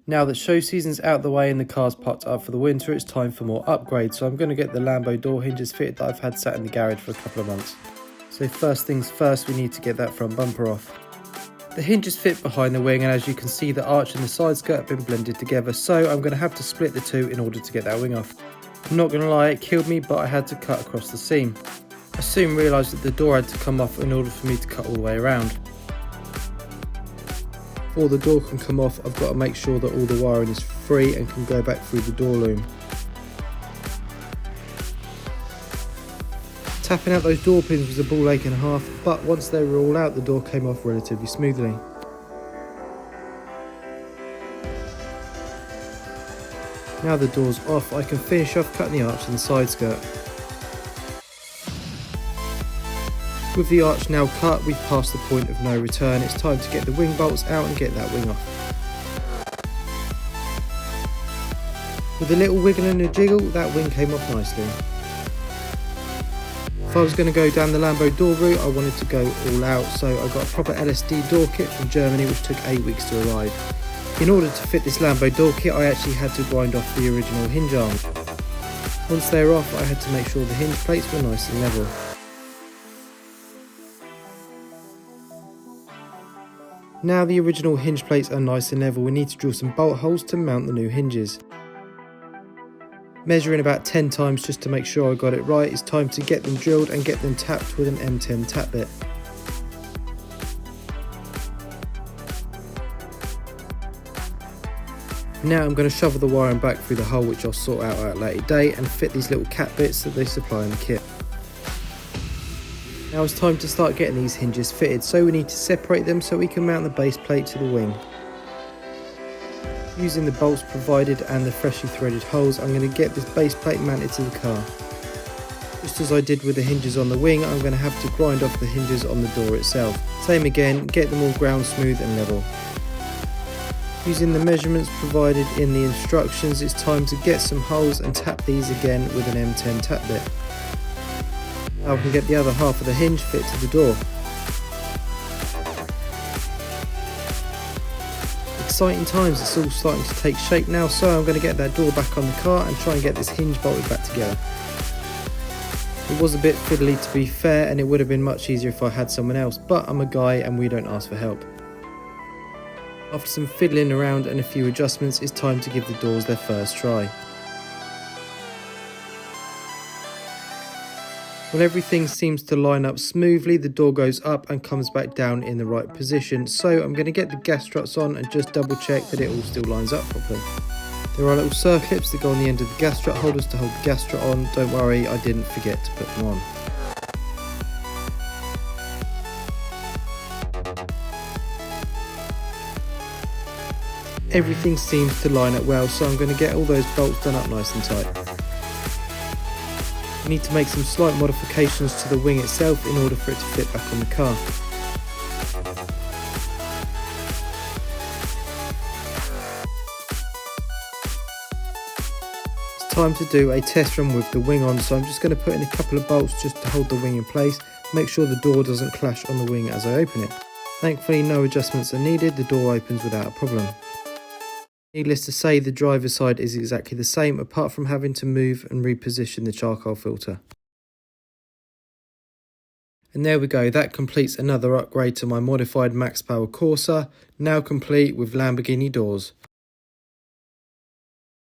Now that show season's out the way and the car's parked up for the winter, it's time for more upgrades. So I'm going to get the Lambo door hinges fitted that I've had sat in the garage for a couple of months. So first things first, we need to get that front bumper off. The hinges fit behind the wing, and as you can see, the arch and the side skirt have been blended together, so I'm going to have to split the two in order to get that wing off. I'm not going to lie, it killed me, but I had to cut across the seam. I soon realised that the door had to come off in order for me to cut all the way around. Before the door can come off, I've got to make sure that all the wiring is free and can go back through the door loom. Tapping out those door pins was a ball ache and a half, but once they were all out, the door came off relatively smoothly. Now the door's off, I can finish off cutting the arch and the side skirt. With the arch now cut, we've passed the point of no return. It's time to get the wing bolts out and get that wing off. With a little wiggle and a jiggle, that wing came off nicely. If I was going to go down the Lambo door route, I wanted to go all out, so I got a proper LSD door kit from Germany, which took 8 weeks to arrive. In order to fit this Lambo door kit, I actually had to grind off the original hinge arms. Once they were off, I had to make sure the hinge plates were nice and level. Now the original hinge plates are nice and level, we need to drill some bolt holes to mount the new hinges. Measuring about 10 times just to make sure I got it right, it's time to get them drilled and get them tapped with an M10 tap bit. Now I'm going to shovel the wiring back through the hole, which I'll sort out at a later date, and fit these little cap bits that they supply in the kit. Now it's time to start getting these hinges fitted, so we need to separate them so we can mount the base plate to the wing. Using the bolts provided and the freshly threaded holes, I'm going to get this base plate mounted to the car. Just as I did with the hinges on the wing, I'm going to have to grind off the hinges on the door itself. Same again, get them all ground smooth and level. Using the measurements provided in the instructions, it's time to get some holes and tap these again with an M10 tap bit. Now I can get the other half of the hinge fit to the door. Exciting times, it's all starting to take shape now, so I'm going to get that door back on the car and try and get this hinge bolted back together. It was a bit fiddly to be fair, and it would have been much easier if I had someone else, but I'm a guy and we don't ask for help. After some fiddling around and a few adjustments, it's time to give the doors their first try. When everything seems to line up smoothly, the door goes up and comes back down in the right position. So I'm going to get the gas struts on and just double check that it all still lines up properly. There are little circlips that go on the end of the gas strut holders to hold the gas strut on. Don't worry, I didn't forget to put them on. Everything seems to line up well, so I'm going to get all those bolts done up nice and tight. We need to make some slight modifications to the wing itself in order for it to fit back on the car. It's time to do a test run with the wing on, so I'm just going to put in a couple of bolts just to hold the wing in place, make sure the door doesn't clash on the wing as I open it. Thankfully no adjustments are needed, the door opens without a problem. Needless to say, the driver's side is exactly the same, apart from having to move and reposition the charcoal filter. And there we go, that completes another upgrade to my modified Max Power Corsa, now complete with Lamborghini doors.